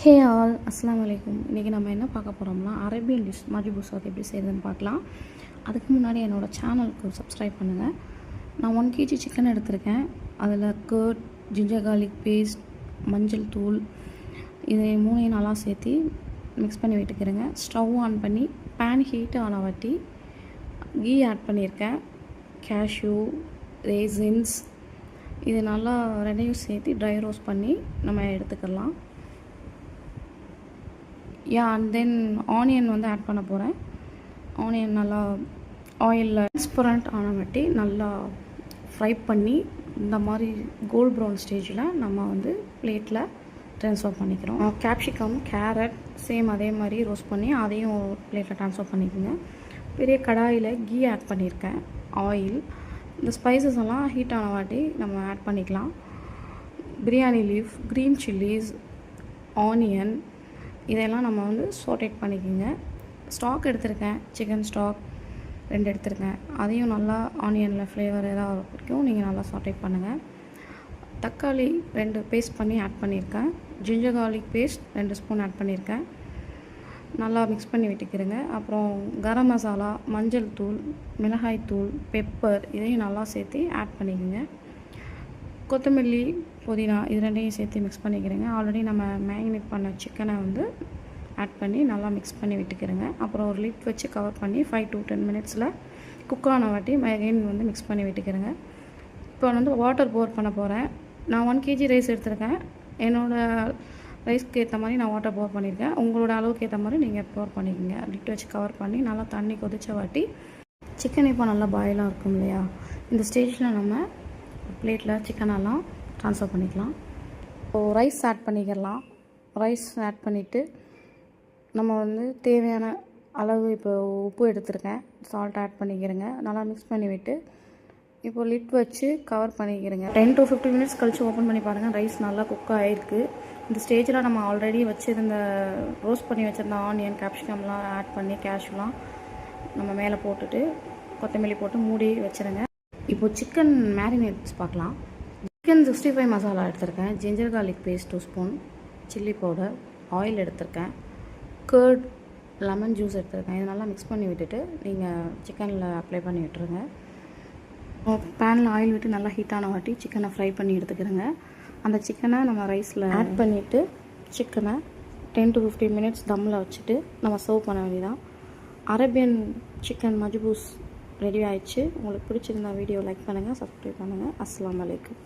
Hey all அஸ்ஸலாமு அலைக்கும். இன்றைக்கி நம்ம என்ன பார்க்க போகிறோம்னா அரேபியன் டிஷ் மஜ்பூஸ் அது எப்படி செய்கிறதுன்னு பார்க்கலாம். அதுக்கு முன்னாடி என்னோடய சேனலுக்கு சப்ஸ்கிரைப் பண்ணுங்கள். நான் 1 kg சிக்கன் எடுத்திருக்கேன். அதில் கர்ட், ஜிஞ்சர் கார்லிக் பேஸ்ட், மஞ்சள் தூள் இதை 3 நல்லா சேர்த்து மிக்ஸ் பண்ணி விட்டுக்கிறேங்க. ஸ்டவ் ஆன் பண்ணி பேன் ஹீட் ஆன வாட்டி கீ ஆட் பண்ணியிருக்கேன். கேஷ்யூ, ரேசின்ஸ் இது நல்லா ரெண்டையும் சேர்த்து ட்ரை ரோஸ்ட் பண்ணி நம்ம எடுத்துக்கலாம். அண்ட் தென் ஆனியன் வந்து ஆட் பண்ண போகிறேன். ஆனியன் நல்லா ஆயிலில் டிரான்ஸ்பரண்ட் ஆன வாட்டி நல்லா ஃப்ரை பண்ணி இந்த மாதிரி கோல்ட் ப்ரௌன் ஸ்டேஜில் நம்ம வந்து பிளேட்டில் ட்ரான்ஸ்ஃபர் பண்ணிக்கிறோம். கேப்சிகம், கேரட் சேம் அதே மாதிரி ரோஸ்ட் பண்ணி அதையும் பிளேட்டில் ட்ரான்ஸ்ஃபர் பண்ணிக்கோங்க. பெரிய கடாயில் கீ ஆட் பண்ணியிருக்கேன். ஆயில், இந்த ஸ்பைசஸ் எல்லாம் ஹீட் ஆன வாட்டி நம்ம ஆட் பண்ணிக்கலாம். Biryani leaf, green chillies, onion இதெல்லாம் நம்ம வந்து சாட்டேட் பண்ணிக்கோங்க. ஸ்டாக் எடுத்திருக்கேன், சிக்கன் ஸ்டாக் 2 எடுத்திருக்கேன். அதையும் நல்லா ஆனியனில் ஃப்ளேவர் ஏதாவது வரைக்கும் நீங்கள் நல்லா சாட்டேட் பண்ணுங்கள். தக்காளி 2 பேஸ்ட் பண்ணி ஆட் பண்ணியிருக்கேன். Ginger garlic paste 2 spoon add பண்ணியிருக்கேன். நல்லா மிக்ஸ் பண்ணி விட்டுக்கிறேங்க. அப்புறம் கரம் மசாலா, மஞ்சள் தூள், மிளகாய் தூள், பெப்பர் இதையும் நல்லா சேர்த்து ஆட் பண்ணிக்கோங்க. கொத்தமல்லி, புதினா இது 2யும் சேர்த்து மிக்ஸ் பண்ணிக்கிறேங்க. ஆல்ரெடி நம்ம மேரினேட் பண்ண சிக்கனை வந்து ஆட் பண்ணி நல்லா மிக்ஸ் பண்ணி விட்டுக்கிறேங்க. அப்புறம் ஒரு லிட் வச்சு கவர் பண்ணி 5 to 10 மினிட்ஸில் குக் ஆன வாட்டி மைகேன் வந்து மிக்ஸ் பண்ணி விட்டுக்கிறேங்க. இப்போ வந்து வாட்டர் போர் பண்ண போகிறேன். நான் 1 kg ரைஸ் எடுத்திருக்கேன். என்னோடய ரைஸ்க்கு ஏற்ற மாதிரி நான் வாட்டர் போர் பண்ணியிருக்கேன். உங்களோட அளவுக்கு ஏற்ற மாதிரி நீங்கள் போர் பண்ணிக்கோங்க. லிட் வச்சு கவர் பண்ணி நல்லா தண்ணி கொதிச்ச வாட்டி சிக்கன் இப்போ நல்லா பாயிலாக இருக்கும் இல்லையா, இந்த ஸ்டேஜில் நம்ம பிளேட்டில் சிக்கனெல்லாம் ட்ரான்ஸ்ஃபர் பண்ணிக்கலாம். இப்போது ரைஸ் ஆட் பண்ணிக்கலாம். ரைஸ் ஆட் பண்ணிவிட்டு நம்ம வந்து தேவையான அளவு இப்போ உப்பு எடுத்துருக்கேன், சால்ட் ஆட் பண்ணிக்கிறேங்க. நல்லா மிக்ஸ் பண்ணி விட்டு இப்போ லிட் வச்சு கவர் பண்ணிக்கிறேங்க. 10 to 15 மினிட்ஸ் கழித்து ஓப்பன் பண்ணி பாருங்கள். ரைஸ் நல்லா குக் ஆகிருக்கு. இந்த ஸ்டேஜில் நம்ம ஆல்ரெடி வச்சுருந்த ரோஸ்ட் பண்ணி வச்சுருந்த ஆனியன், கேப்சிகம்லாம் ஆட் பண்ணி கேஷ்யூலாம் நம்ம மேலே போட்டுட்டு கொத்தமல்லி போட்டு மூடி வச்சுருங்க. இப்போது சிக்கன் மேரினேட்ஸ் பார்க்கலாம். சிக்கன் 65 மசாலா எடுத்திருக்கேன். Ginger garlic paste 2 spoon, chilli powder, oil எடுத்திருக்கேன், கர்ட், லெமன் ஜூஸ் எடுத்திருக்கேன். இது நல்லா மிக்ஸ் பண்ணி விட்டுட்டு நீங்கள் சிக்கனில் அப்ளை பண்ணி விட்டுருங்க. பேனில் ஆயில் விட்டு நல்லா ஹீட்டான வாட்டி சிக்கனை ஃப்ரை பண்ணி எடுத்துக்கிறேங்க. அந்த சிக்கனை நம்ம ரைஸில் ஆட் பண்ணிவிட்டு சிக்கனை 10 to 15 மினிட்ஸ் தம்மில் வச்சுட்டு நம்ம சர்வ் பண்ண வேண்டியதான். அரேபியன் சிக்கன் மஜ்பூஸ் ரெடி ஆயிடுச்சு. உங்களுக்கு பிடிச்சிருந்தா வீடியோ லைக் பண்ணுங்கள், சப்ஸ்கிரைப் பண்ணுங்கள். அஸ்ஸலாமு அலைக்கும்.